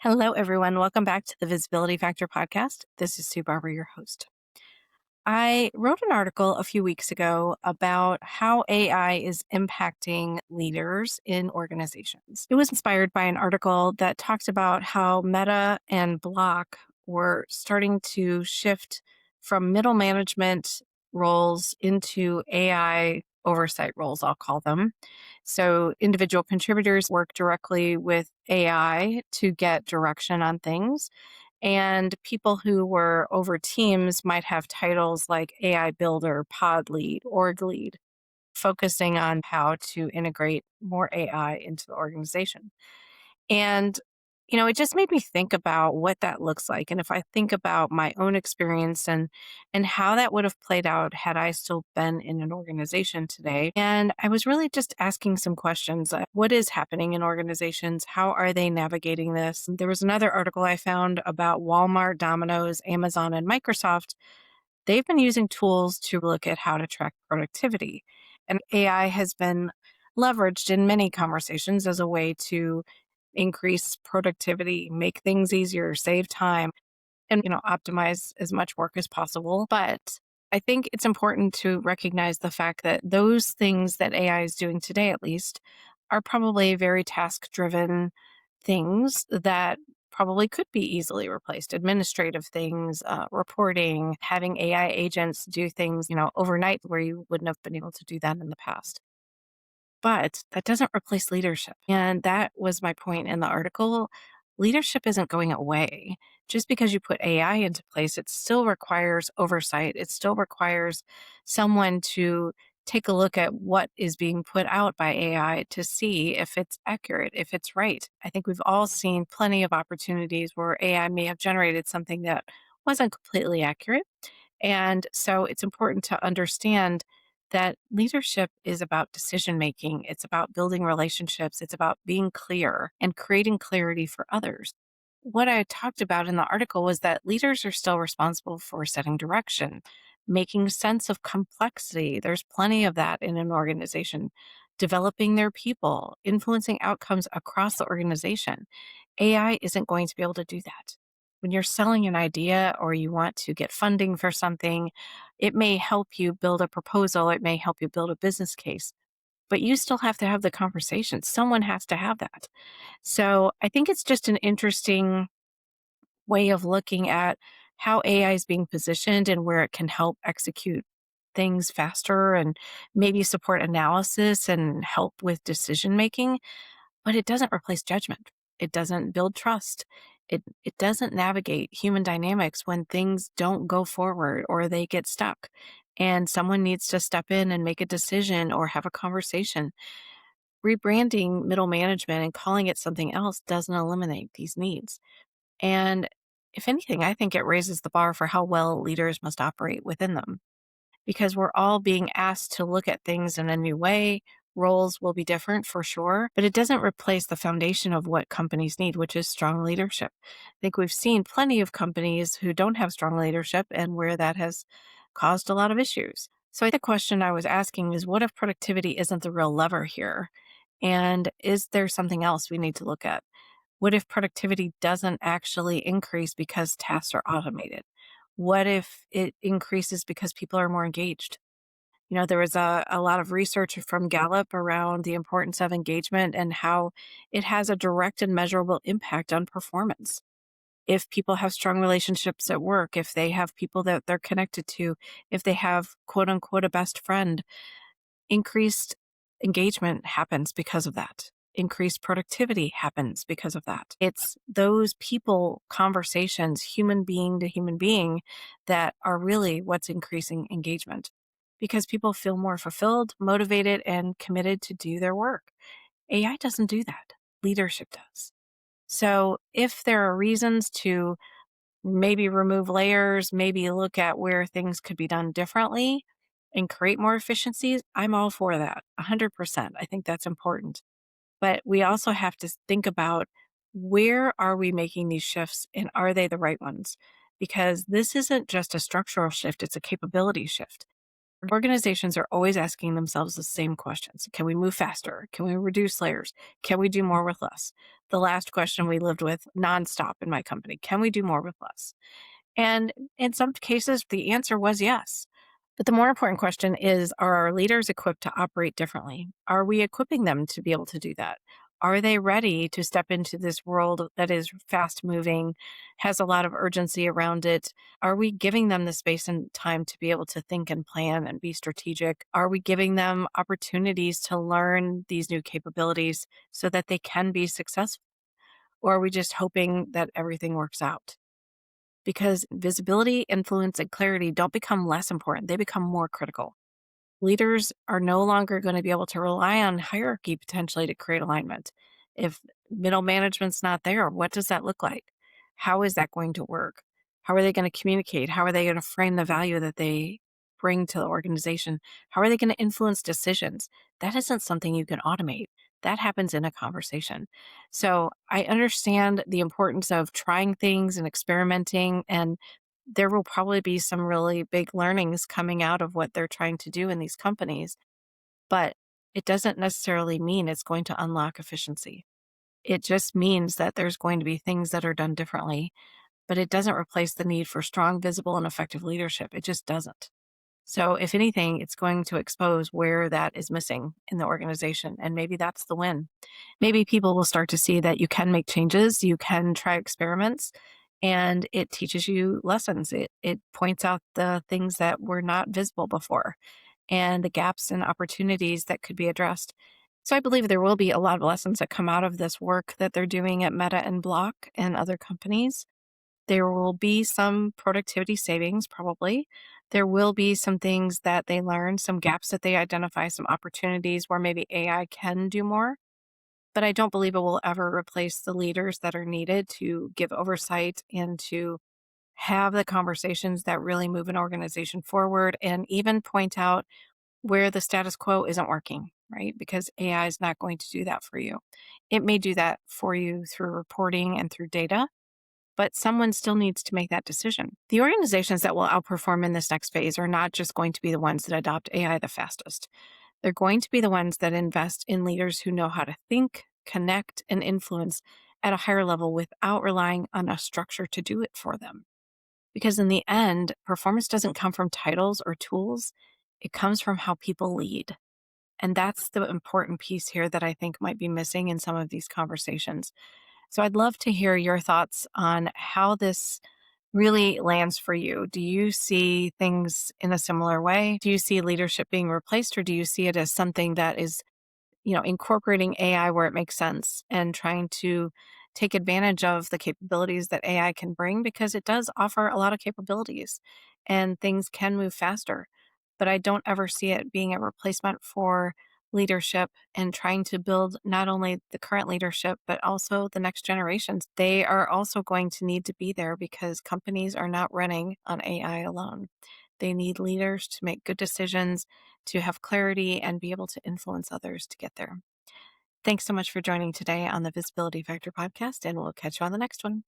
Hello, everyone. Welcome back to the Visibility Factor podcast. This is Sue Barber, your host. I wrote an article a few weeks ago about how AI is impacting leaders in organizations. It was inspired by an article that talked about how Meta and Block were starting to shift from middle management roles into AI oversight roles, I'll call them. So individual contributors work directly with AI to get direction on things, and people who were over teams might have titles like AI builder, pod lead, org lead, focusing on how to integrate more AI into the organization. And, it just made me think about what that looks like. And if I think about my own experience and how that would have played out had I still been in an organization today. And I was really just asking some questions. What is happening in organizations? How are they navigating this? There was another article I found about Walmart, Domino's, Amazon, and Microsoft. They've been using tools to look at how to track productivity. And AI has been leveraged in many conversations as a way to increase productivity, make things easier, save time, and optimize as much work as possible. But I think it's important to recognize the fact that those things that AI is doing today, at least, are probably very task driven things that probably could be easily replaced. Administrative things, reporting, having AI agents do things, overnight where you wouldn't have been able to do that in the past. But that doesn't replace leadership. And that was my point in the article. Leadership isn't going away. Just because you put AI into place, it still requires oversight. It still requires someone to take a look at what is being put out by AI to see if it's accurate, if it's right. I think we've all seen plenty of opportunities where AI may have generated something that wasn't completely accurate. And so it's important to understand that leadership is about decision making. It's about building relationships. It's about being clear and creating clarity for others. What I talked about in the article was that leaders are still responsible for setting direction, making sense of complexity. There's plenty of that in an organization, developing their people, influencing outcomes across the organization. AI isn't going to be able to do that. When you're selling an idea or you want to get funding for something, it may help you build a proposal, it may help you build a business case, but you still have to have the conversation. Someone has to have that. So I think it's just an interesting way of looking at how AI is being positioned and where it can help execute things faster and maybe support analysis and help with decision making, but it doesn't replace judgment. It doesn't build trust. It doesn't navigate human dynamics when things don't go forward or they get stuck and someone needs to step in and make a decision or have a conversation. Rebranding middle management and calling it something else doesn't eliminate these needs. And if anything, I think it raises the bar for how well leaders must operate within them because we're all being asked to look at things in a new way. Roles will be different for sure, but it doesn't replace the foundation of what companies need, which is strong leadership. I think we've seen plenty of companies who don't have strong leadership and where that has caused a lot of issues. So the question I was asking is, what if productivity isn't the real lever here? And is there something else we need to look at? What if productivity doesn't actually increase because tasks are automated? What if it increases because people are more engaged? There was a lot of research from Gallup around the importance of engagement and how it has a direct and measurable impact on performance. If people have strong relationships at work, if they have people that they're connected to, if they have quote unquote a best friend, increased engagement happens because of that. Increased productivity happens because of that. It's those people conversations, human being to human being, that are really what's increasing engagement because people feel more fulfilled, motivated, and committed to do their work. AI doesn't do that. Leadership does. So if there are reasons to maybe remove layers, maybe look at where things could be done differently and create more efficiencies, I'm all for that. 100%. I think that's important. But we also have to think about where are we making these shifts and are they the right ones? Because this isn't just a structural shift, it's a capability shift. Organizations are always asking themselves the same questions. Can we move faster? Can we reduce layers? Can we do more with less? The last question we lived with nonstop in my company. Can we do more with less? And in some cases, the answer was yes. But the more important question is, are our leaders equipped to operate differently? Are we equipping them to be able to do that? Are they ready to step into this world that is fast moving, has a lot of urgency around it? Are we giving them the space and time to be able to think and plan and be strategic? Are we giving them opportunities to learn these new capabilities so that they can be successful? Or are we just hoping that everything works out? Because visibility, influence, and clarity don't become less important, they become more critical. Leaders are no longer going to be able to rely on hierarchy potentially to create alignment. If middle management's not there, what does that look like? How is that going to work? How are they going to communicate? How are they going to frame the value that they bring to the organization? How are they going to influence decisions? That isn't something you can automate. That happens in a conversation. So I understand the importance of trying things and experimenting, and there will probably be some really big learnings coming out of what they're trying to do in these companies, but it doesn't necessarily mean it's going to unlock efficiency. It just means that there's going to be things that are done differently, but it doesn't replace the need for strong, visible, and effective leadership. It just doesn't. So, if anything, it's going to expose where that is missing in the organization. And maybe that's the win. Maybe people will start to see that you can make changes, you can try experiments, and it teaches you lessons. It points out the things that were not visible before and the gaps and opportunities that could be addressed. So I believe there will be a lot of lessons that come out of this work that they're doing at Meta and Block and other companies. There will be some productivity savings, probably. There will be some things that they learn, some gaps that they identify, some opportunities where maybe AI can do more. But I don't believe it will ever replace the leaders that are needed to give oversight and to have the conversations that really move an organization forward and even point out where the status quo isn't working, right? Because AI is not going to do that for you. It may do that for you through reporting and through data, but someone still needs to make that decision. The organizations that will outperform in this next phase are not just going to be the ones that adopt AI the fastest. They're going to be the ones that invest in leaders who know how to think, connect, and influence at a higher level without relying on a structure to do it for them. Because in the end, performance doesn't come from titles or tools, it comes from how people lead. And that's the important piece here that I think might be missing in some of these conversations. So I'd love to hear your thoughts on how this really lands for you. Do you see things in a similar way? Do you see leadership being replaced, or do you see it as something that is, incorporating AI where it makes sense and trying to take advantage of the capabilities that AI can bring, because it does offer a lot of capabilities and things can move faster. But I don't ever see it being a replacement for leadership and trying to build not only the current leadership, but also the next generations. They are also going to need to be there because companies are not running on AI alone. They need leaders to make good decisions, to have clarity, and be able to influence others to get there. Thanks so much for joining today on the Visibility Factor podcast, and we'll catch you on the next one.